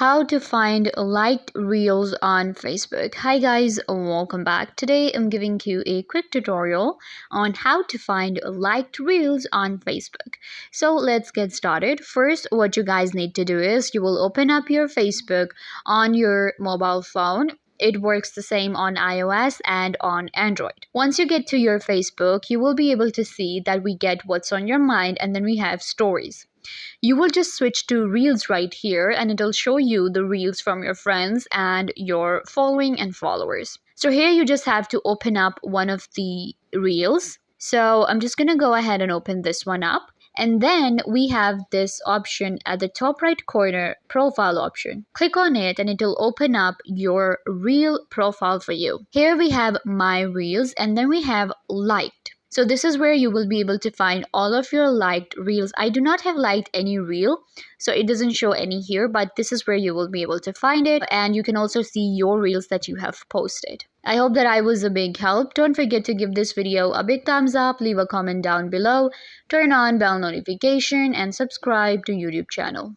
How to find liked reels on Facebook. Hi guys, welcome back. Today I'm giving you a quick tutorial on how to find liked reels on Facebook. So let's get started. First, what you guys need to do is you will open up your Facebook on your mobile phone. It works the same on iOS and on Android. Once you get to your Facebook, you will be able to see that we get what's on your mind, and then we have stories. You will just switch to reels right here, and it'll show you the reels from your friends and your following and followers. So here you just have to open up one of the reels. So I'm just gonna go ahead and open this one up. And then we have this option at the top right corner, profile option. Click on it and it'll open up your reel profile for you. Here we have my reels, and then we have liked. So this is where you will be able to find all of your liked reels. I do not have liked any reel, so it doesn't show any here, but this is where you will be able to find it, and you can also see your reels that you have posted. I hope that I was a big help. Don't forget to give this video a big thumbs up, leave a comment down below, turn on bell notification, and subscribe to YouTube channel.